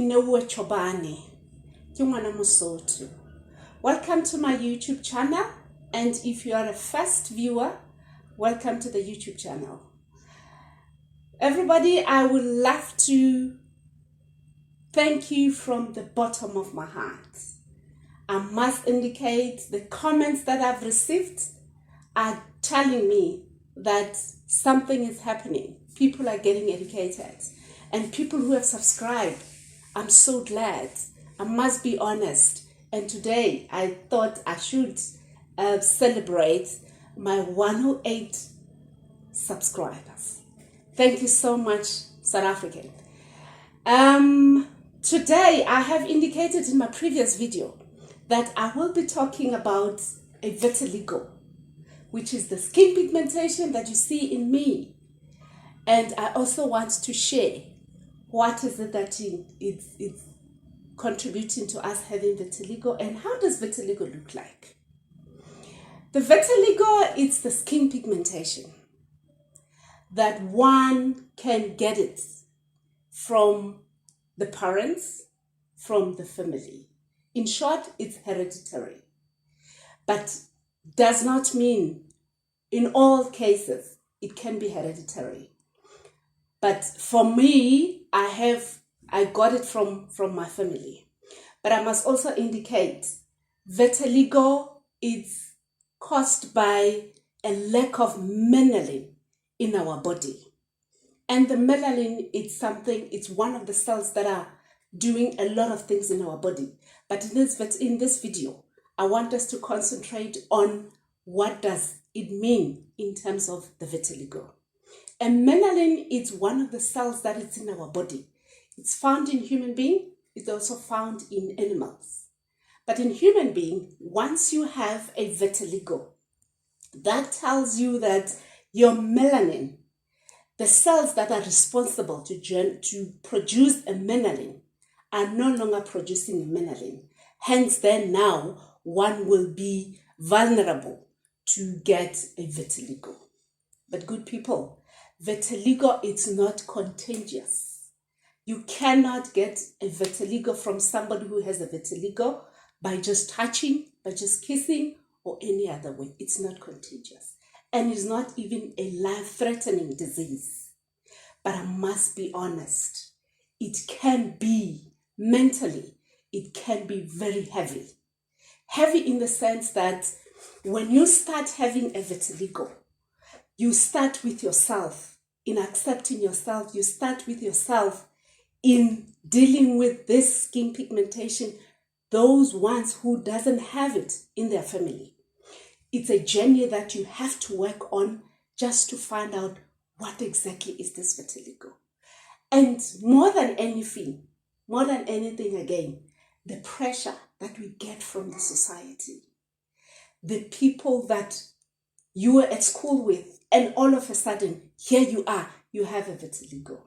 Dinewe Chobane, ke ngwana Mosotho. Welcome to my YouTube channel, and if you are a first viewer, welcome to the YouTube channel. Everybody, I would love to thank you from the bottom of my heart. I must indicate the comments that I've received are telling me that something is happening. People are getting educated. And people who have subscribed, I'm so glad. I must be honest. And today I thought I should celebrate my 108 subscribers. Thank you so much, South African. Today I have indicated in my previous video that I will be talking about a vitiligo, which is the skin pigmentation that you see in me. And I also want to share what is it that it's contributing to us having vitiligo, and how does vitiligo look like? The vitiligo is the skin pigmentation that one can get it from the parents, from the family. In short, it's hereditary, but does not mean in all cases it can be hereditary. But for me, I got it from my family. But I must also indicate vitiligo is caused by a lack of melanin in our body. And the melanin is it's one of the cells that are doing a lot of things in our body. But in this video, I want us to concentrate on what does it mean in terms of the vitiligo. And melanin is one of the cells that is in our body. It's found in human beings. It's also found in animals. But in human beings, once you have a vitiligo, that tells you that your melanin, the cells that are responsible to produce a melanin, are no longer producing a melanin. Hence, then now, one will be vulnerable to get a vitiligo. But good people, vitiligo is not contagious. You cannot get a vitiligo from somebody who has a vitiligo by just touching, by just kissing, or any other way. It's not contagious. And it's not even a life-threatening disease. But I must be honest, it can be mentally, it can be very heavy. Heavy in the sense that when you start having a vitiligo, you start with yourself, in accepting yourself. You start with yourself in dealing with this skin pigmentation, those ones who doesn't have it in their family. It's a journey that you have to work on just to find out what exactly is this vitiligo. And more than anything again, the pressure that we get from the society, the people that you were at school with, and all of a sudden, here you are, you have a vitiligo.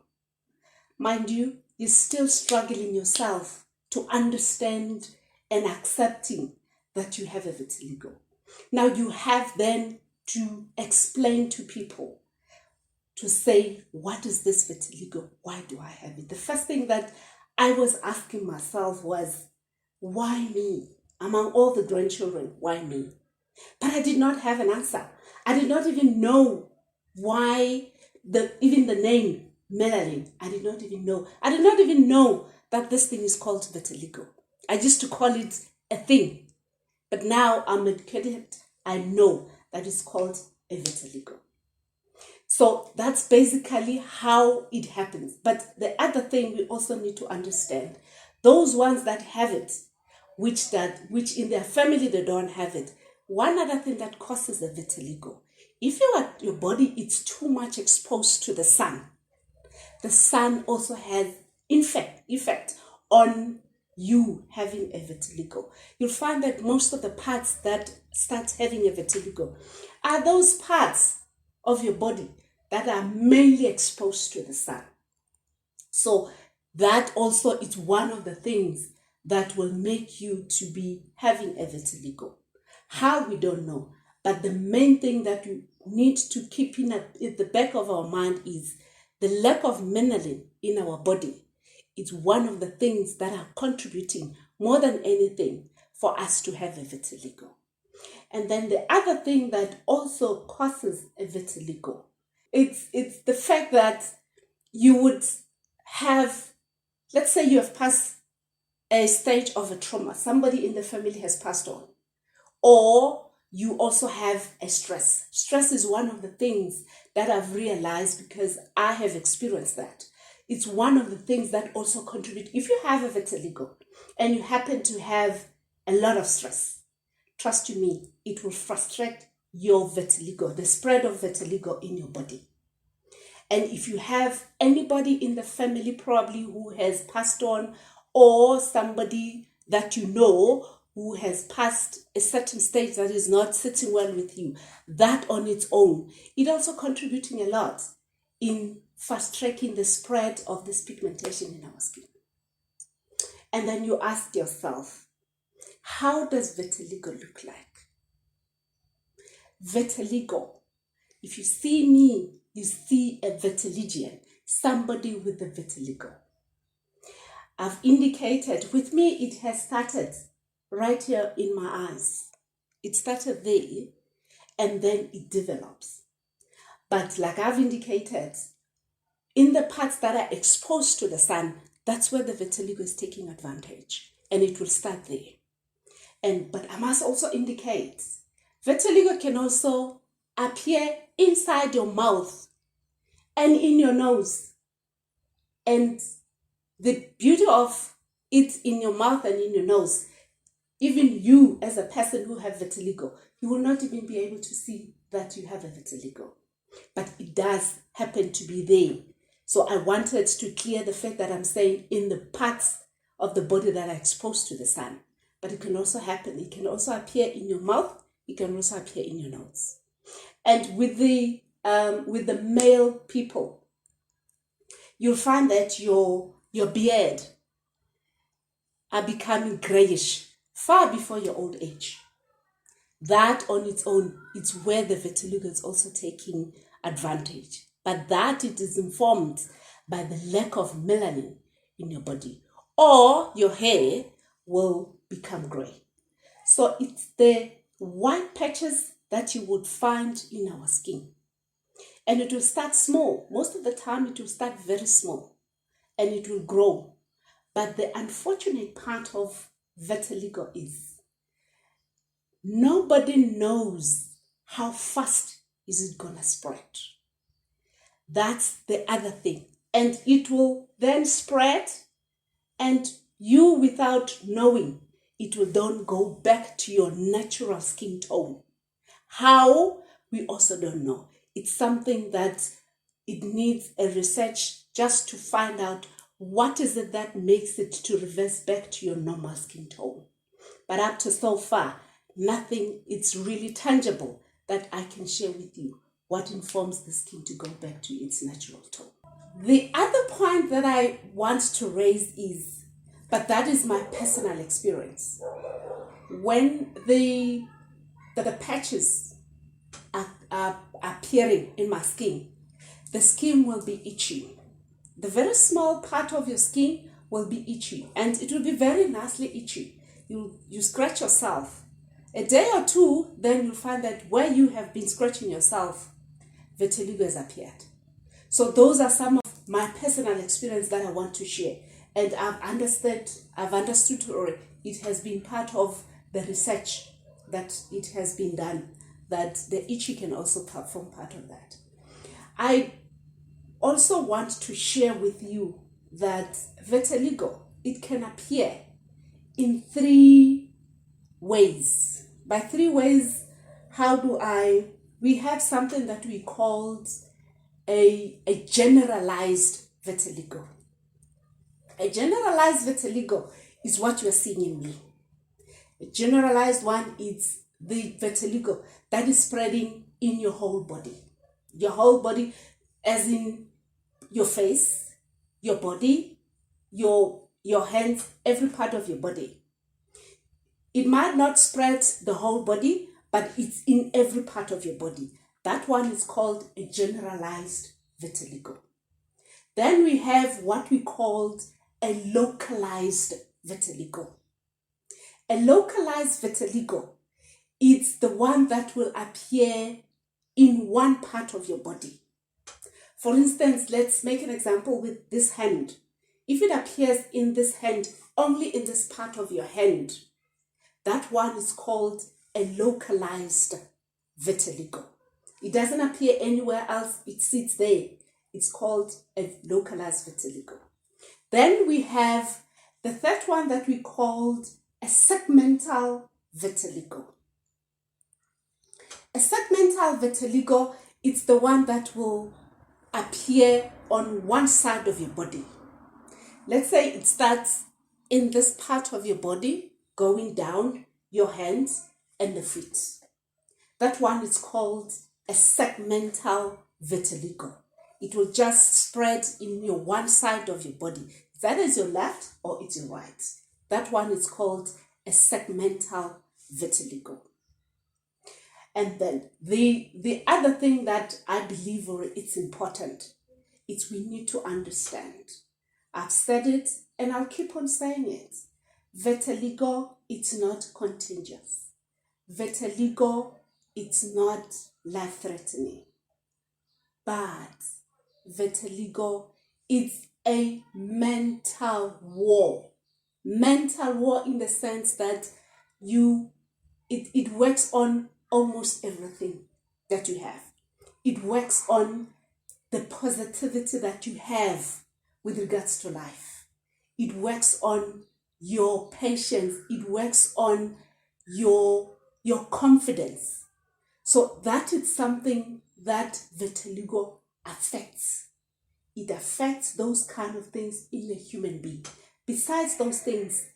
Mind you, you're still struggling yourself to understand and accepting that you have a vitiligo. Now you have then to explain to people, to say, what is this vitiligo? Why do I have it? The first thing that I was asking myself was, why me? Among all the grandchildren, why me? But I did not have an answer. I did not even know why even the name melanin. I did not even know. I did not even know that this thing is called vitiligo. I used to call it a thing. But now I'm educated. I know that it's called a vitiligo. So that's basically how it happens. But the other thing we also need to understand, those ones that have it, which in their family they don't have it. One other thing that causes the vitiligo, if your body is too much exposed to the sun also has effect on you having a vitiligo. You'll find that most of the parts that start having a vitiligo are those parts of your body that are mainly exposed to the sun. So that also is one of the things that will make you to be having a vitiligo. How, we don't know. But the main thing that you need to keep in the back of our mind is the lack of melanin in our body It's one of the things that are contributing more than anything for us to have a vitiligo. And then the other thing that also causes a vitiligo, it's the fact that you would have, let's say you have passed a stage of a trauma, somebody in the family has passed on, or you also have a stress. Stress is one of the things that I've realized because I have experienced that. It's one of the things that also contribute. If you have a vitiligo and you happen to have a lot of stress, trust you me, it will frustrate your vitiligo, the spread of vitiligo in your body. And if you have anybody in the family probably who has passed on, or somebody that you know who has passed a certain stage that is not sitting well with you, that on its own, it also contributing a lot in fast-tracking the spread of this pigmentation in our skin. And then you ask yourself, how does vitiligo look like? Vitiligo, if you see me, you see a vitiligian, somebody with a vitiligo. I've indicated, with me it has started right here in my eyes. It started there and then it develops. But like I've indicated, in the parts that are exposed to the sun, that's where the vitiligo is taking advantage, and it will start there. But I must also indicate, vitiligo can also appear inside your mouth and in your nose. And the beauty of it in your mouth and in your nose, even you as a person who have vitiligo, you will not even be able to see that you have a vitiligo. But it does happen to be there. So I wanted to clear the fact that I'm saying in the parts of the body that are exposed to the sun. But it can also happen. It can also appear in your mouth. It can also appear in your nose. And with the male people, you'll find that your beard are becoming grayish far before your old age. That on its own, it's where the vitiligo is also taking advantage. But that it is informed by the lack of melanin in your body, or your hair will become gray. So it's the white patches that you would find in our skin. And it will start small. Most of the time it will start very small and it will grow. But the unfortunate part of vitiligo is nobody knows how fast is it gonna spread. That's the other thing. And it will then spread, and you, without knowing, it will then go back to your natural skin tone. How? We also don't know. It's something that it needs a research just to find out what is it that makes it to reverse back to your normal skin tone. But up to so far, nothing, it's really tangible that I can share with you what informs the skin to go back to its natural tone. The other point that I want to raise is, but that is my personal experience, when the patches are appearing in my skin, the skin will be itchy. The very small part of your skin will be itchy, and it will be very nicely itchy. You scratch yourself. A day or two, then you'll find that where you have been scratching yourself, vitiligo has appeared. So those are some of my personal experience that I want to share. And I've understood, or it has been part of the research that it has been done, that the itchy can also form part of that. I also want to share with you that vitiligo, it can appear in 3 ways. By 3 ways, we have something that we called a generalized vitiligo. A generalized vitiligo is what you're seeing in me. A generalized one is the vitiligo that is spreading in your whole body. Your whole body, as in your face, your body, your hands, every part of your body. It might not spread the whole body, but it's in every part of your body. That one is called a generalized vitiligo. Then we have what we called a localized vitiligo. A localized vitiligo, it's the one that will appear in one part of your body. For instance, let's make an example with this hand. If it appears in this hand, only in this part of your hand, that one is called a localized vitiligo. It doesn't appear anywhere else, it sits there. It's called a localized vitiligo. Then we have the third one that we called a segmental vitiligo. A segmental vitiligo, it's the one that will appear on one side of your body. Let's say it starts in this part of your body, going down your hands and the feet. That one is called a segmental vitiligo. It will just spread in your one side of your body. That is your left or it's your right. That one is called a segmental vitiligo. And then the other thing that I believe it's important is we need to understand. I've said it and I'll keep on saying it. Vitiligo, it's not contagious. Vitiligo, it's not life-threatening. But vitiligo is a mental war. Mental war in the sense that it works on almost everything that you have. It works on the positivity that you have with regards to life. It works on your patience. It works on your confidence. So that is something that vitiligo affects. It affects those kind of things in a human being. Besides those things,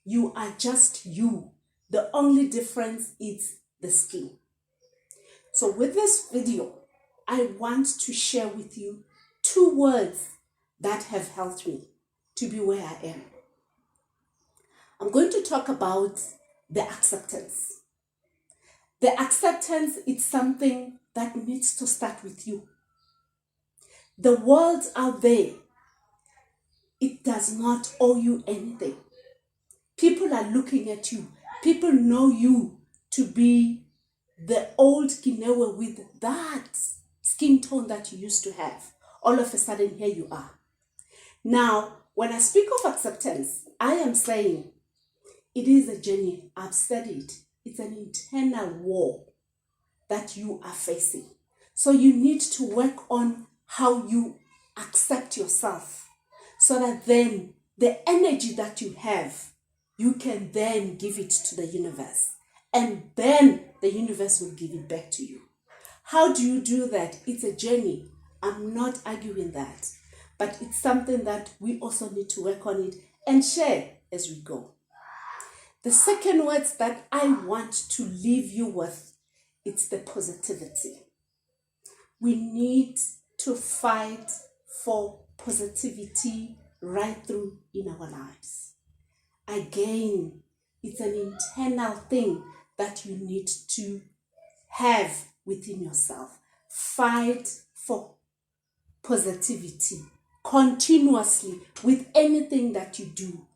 you are just you. The only difference is the skin. So with this video, I want to share with you 2 words that have helped me to be where I am. I'm going to talk about the acceptance. The acceptance is something that needs to start with you. The world out there, it does not owe you anything. People are looking at you. People know you to be the old Kinewe with that skin tone that you used to have. All of a sudden, here you are. Now, when I speak of acceptance, I am saying it is a journey. I've said it. It's an internal war that you are facing. So you need to work on how you accept yourself so that then the energy that you have, you can then give it to the universe. And then the universe will give it back to you. How do you do that? It's a journey. I'm not arguing that. But it's something that we also need to work on it and share as we go. The second words that I want to leave you with, it's the positivity. We need to fight for positivity right through in our lives. Again, it's an internal thing that you need to have within yourself. Fight for positivity continuously with anything that you do.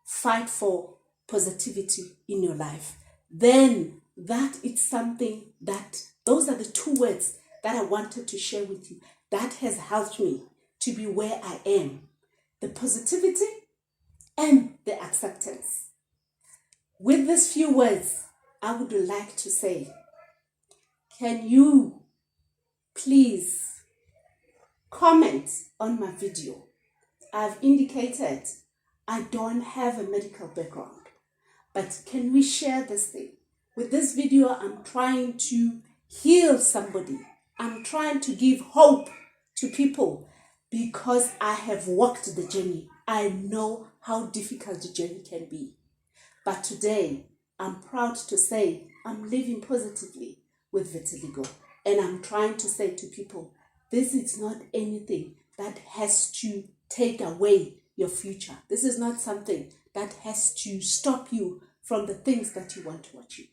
Fight for positivity in your life. Then that is something that, those are the 2 words that I wanted to share with you that has helped me to be where I am. The positivity and the acceptance. With these few words, I would like to say, can you please comment on my video? I've indicated I don't have a medical background, but can we share this thing? With this video, I'm trying to heal somebody. I'm trying to give hope to people because I have walked the journey. I know how difficult the journey can be. But today, I'm proud to say I'm living positively with vitiligo. And I'm trying to say to people, this is not anything that has to take away your future. This is not something that has to stop you from the things that you want to achieve.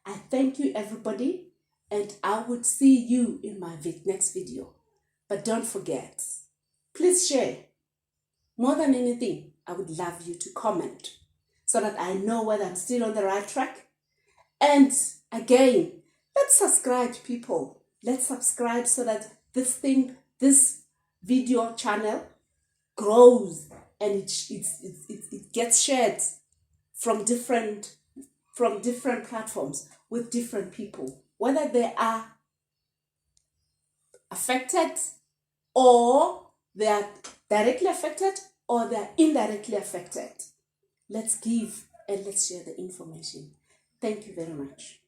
I thank you, everybody, and I would see you in my next video. But don't forget, please share. more than anything, I would love you to comment so that I know whether I'm still on the right track. And again, let's subscribe, people. Let's subscribe so that this video channel grows and it gets shared from different platforms with different people, whether they are affected or they are directly affected or they are indirectly affected. Let's give and let's share the information. Thank you very much.